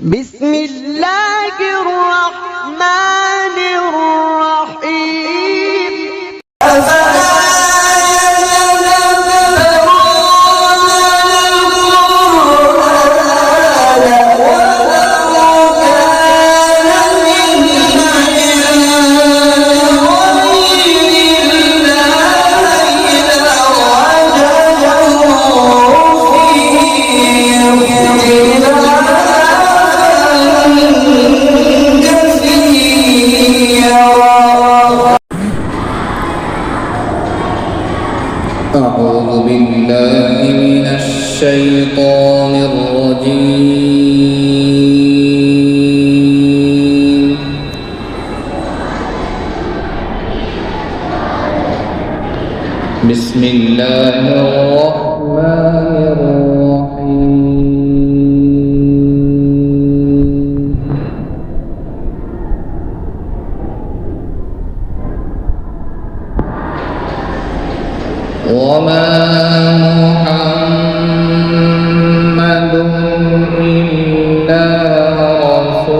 بسم الله الرحمن الرحيم. أعوذ بالله من الشيطان الرجيم. بسم الله الرحمن الرحيم. وما محمد إلا رسول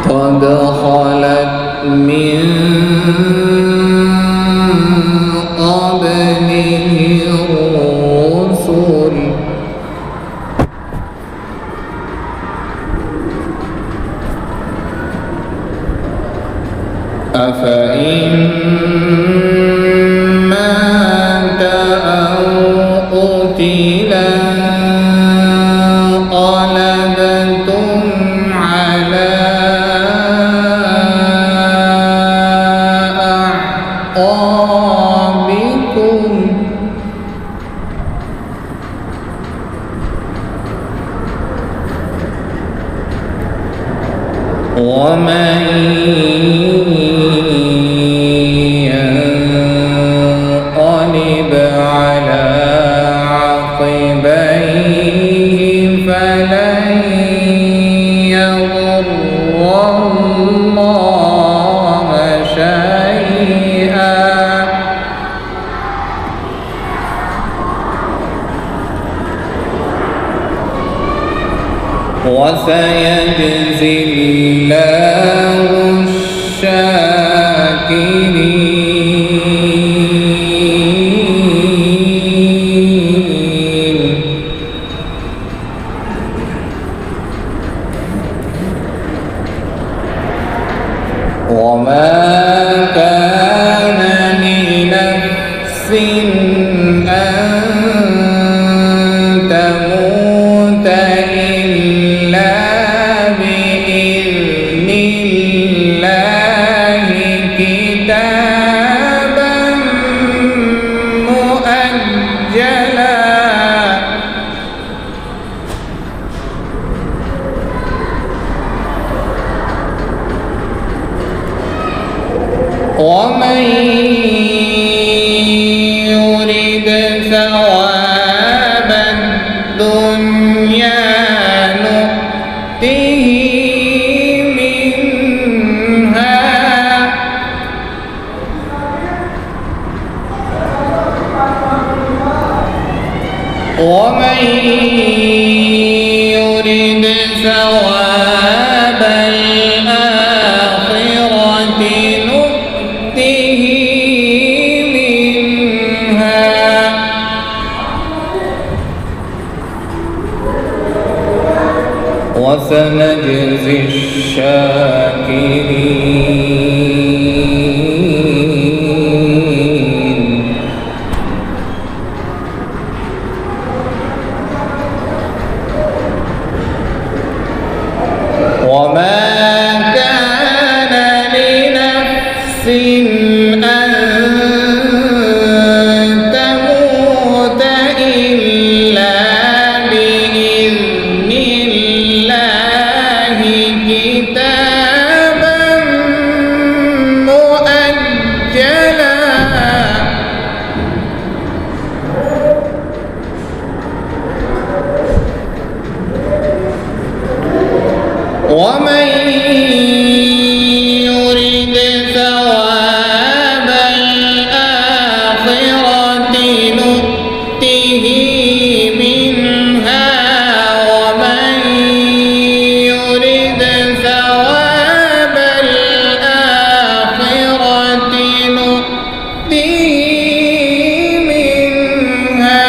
قد خلت من قبله الرسل أفإن مات أو قتل انقلبتم على أعقابكم ومن ينقلب على عقبيه فلن يضر الله شيئا وسيجزي الله الشاكرين. وما كان لنفس أن تموت إلا بإذن الله كتابا مؤجلا ومن يرد ثواب الدنيا نؤته منها ومن يرد ثواب الآخرة نؤته منها وسنجزي الشاكرين. وما كان لنفس أن تموت إلا بإذن الله كتابا مؤجلا وما ومن يرد ثواب الآخرة نؤته منها ومن يرد ثواب الآخرة نؤته منها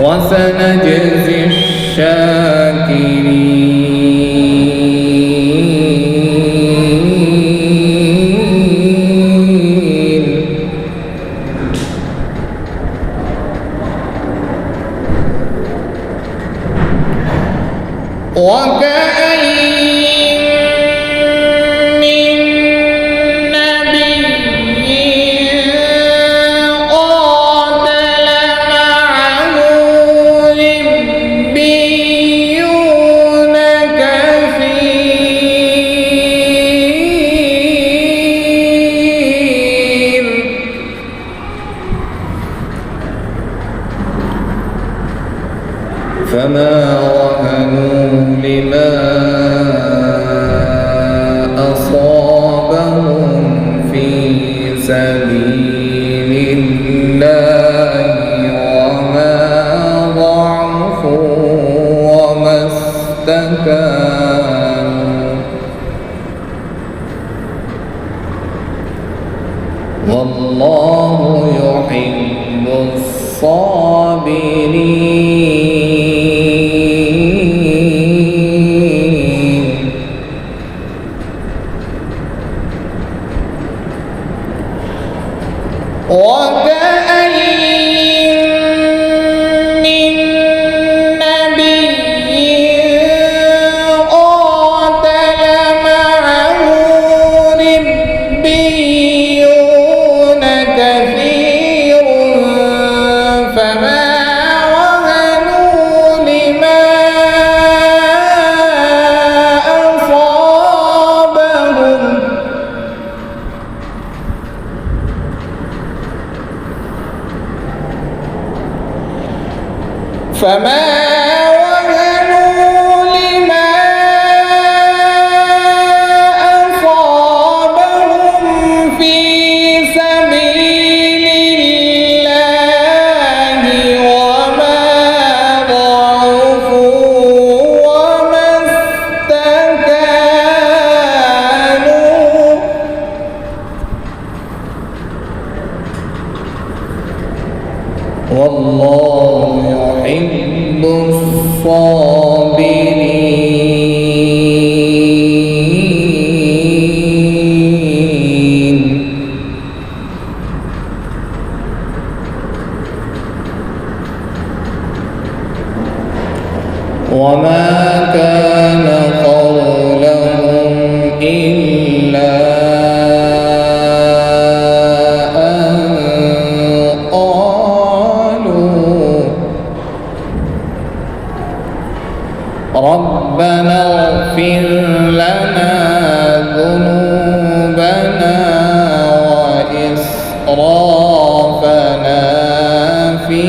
وسنجزي الشاكرين وكأين من نبي قاتل معه ربيون كثير فما وهنوا لما أصابهم في سبيل الله وما ضعفوا وما استكانوا والله يحب الصابرين وكأين من نبي قاتل معه ربيون كثير فما وهنوا لما أصابهم في سبيل الله وما ضعفوا وما استكانوا والله يحب الصابرين وما كان قولهم إلا أن قالوا ربنا اغفر لنا ذنوبنا وإسرافنا في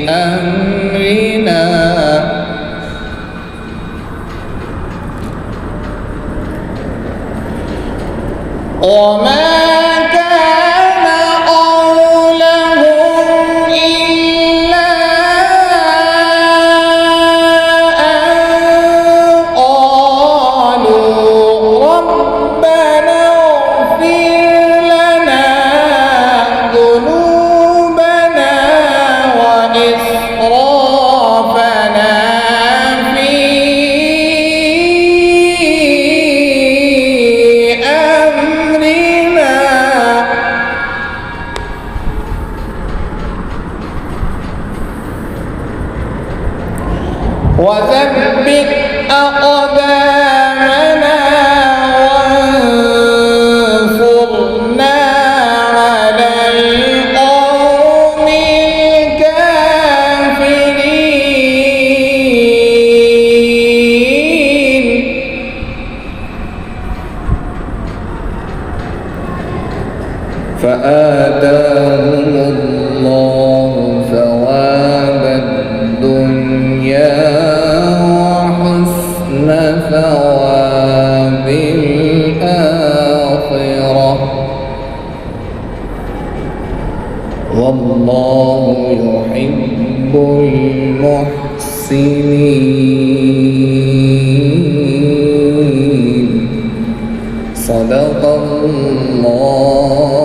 أمرنا فآتاهم الله ثواب الدنيا وحسن ثواب الآخرة والله يحب المحسنين. صدق الله